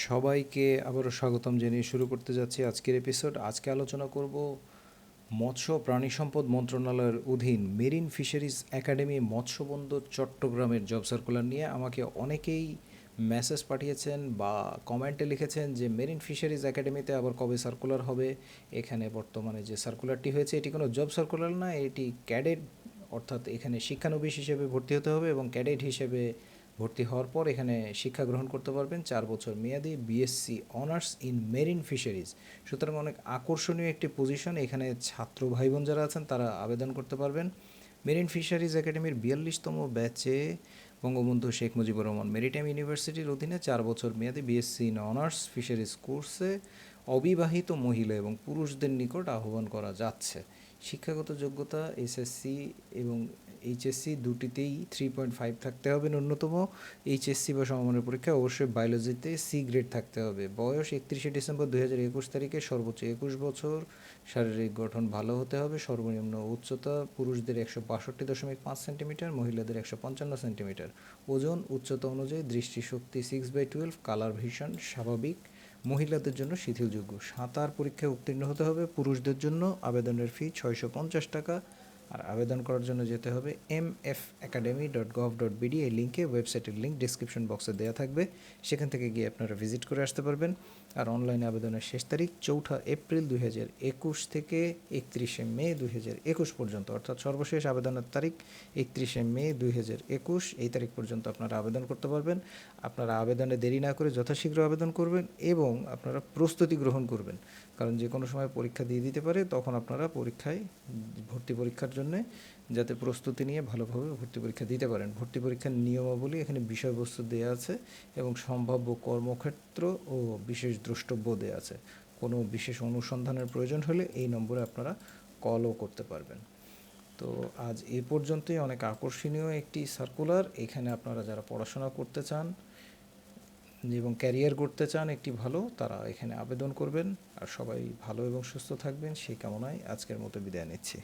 সবাইকে আবারও স্বাগতম জানিয়ে শুরু করতে যাচ্ছি আজকের এপিসোড। আজকে আলোচনা করব মৎস্য প্রাণী সম্পদ মন্ত্রণালয়ের অধীন মেরিন ফিশারিজ একাডেমি মৎস্যবন্দর চট্টগ্রামের জব সার্কুলার নিয়ে। আমাকে অনেকেই মেসেজ পাঠিয়েছেন বা কমেন্টে লিখেছেন যে মেরিন ফিশারিজ একাডেমিতে আবার কবে সার্কুলার হবে। এখানে বর্তমানে যে সার্কুলারটি হয়েছে এটি কোনো জব সার্কুলার না, এটি ক্যাডেট, অর্থাৎ এখানে শিক্ষানবিশ হিসেবে ভর্তি হতে হবে এবং ক্যাডেট হিসেবে ভর্তি হওয়ার পর এখানে শিক্ষা গ্রহণ করতে পারবেন 4 বছর মেয়াদি BSc honours in marine fisheries. সুতরাং অনেক আকর্ষণীয় একটি পজিশন। এখানে ছাত্র ভাই বোন যারা আছেন তারা আবেদন করতে পারবেন। মেরিন ফিশারিজ একাডেমির 42তম ব্যাচে বঙ্গবন্ধু শেখ মুজিবুর রহমান মেরিটাইম ইউনিভার্সিটির অধীনে 4 বছর মেয়াদি বিএসসি ইন অনার্স ফিশারিজ কোর্সে অবিবাহিত মহিলা এবং পুরুষদের নিকট আহ্বান করা যাচ্ছে। শিক্ষাগত যোগ্যতা এসএসসি এবং এইচএসসি দুটিতেই 3.5 থাকতে হবে ন্যূনতম। এইচএসসি বা সমমানের পরীক্ষায় অবশ্যই বায়োলজিতে সি গ্রেড থাকতে হবে। বয়স 31শে ডিসেম্বর 2021 তারিখে, সর্বোচ্চ 21 বছর। শারীরিক গঠন ভালো হতে হবে। সর্বনিম্ন উচ্চতা পুরুষদের 162.5 সেন্টিমিটার, মহিলাদের 155 সেন্টিমিটার। ওজন উচ্চতা অনুযায়ী দৃষ্টিশক্তি 6/12, কালার ভিশন স্বাভাবিক। মহিলাদের জন্য শিথিলযোগ্য। সাঁতার পরীক্ষায় উত্তীর্ণ হতে হবে। পুরুষদের জন্য আবেদনের ফি 650 টাকা। আর আবেদন করার জন্য যেতে হবে mfacademy.gov.bd, এই লিঙ্কে, ওয়েবসাইটের লিঙ্ক ডিসক্রিপশন বক্সে দেওয়া থাকবে, সেখান থেকে গিয়ে আপনারা ভিজিট করে আসতে পারবেন। আর অনলাইনে আবেদনের শেষ তারিখ 4 এপ্রিল 2021 থেকে 31শে মে 2021 পর্যন্ত, অর্থাৎ সর্বশেষ আবেদনের তারিখ 31শে মে 2021। এই তারিখ পর্যন্ত আপনারা আবেদন করতে পারবেন। আপনারা আবেদনে দেরি না করে যথাশীঘ্র আবেদন করবেন এবং আপনারা প্রস্তুতি গ্রহণ করবেন, কারণ যে কোনো সময় পরীক্ষা দিয়ে দিতে পারে। তখন আপনারা ভর্তি পরীক্ষার জন্য যাতে প্রস্তুতি নিয়ে ভালোভাবে ভর্তি পরীক্ষা দিতে পারেন। ভর্তি পরীক্ষার নিয়মাবলী এখানে বিষয়বস্তু দেওয়া আছে এবং সম্ভাব্য কর্মক্ষেত্র ও বিশেষ দ্রষ্টব্য দেওয়া আছে। কোনো বিশেষ অনুসন্ধানের প্রয়োজন হলে এই নম্বরে আপনারা কলও করতে পারবেন। তো আজ এ পর্যন্তই। অনেক আকর্ষণীয় একটি সার্কুলার। এখানে আপনারা যারা পড়াশোনা করতে চান এবং ক্যারিয়ার করতে চান একটি ভালো, তারা এখানে আবেদন করবেন। আর সবাই ভালো এবং সুস্থ থাকবেন সেই কামনায় আজকের মতো বিদায় নিচ্ছি।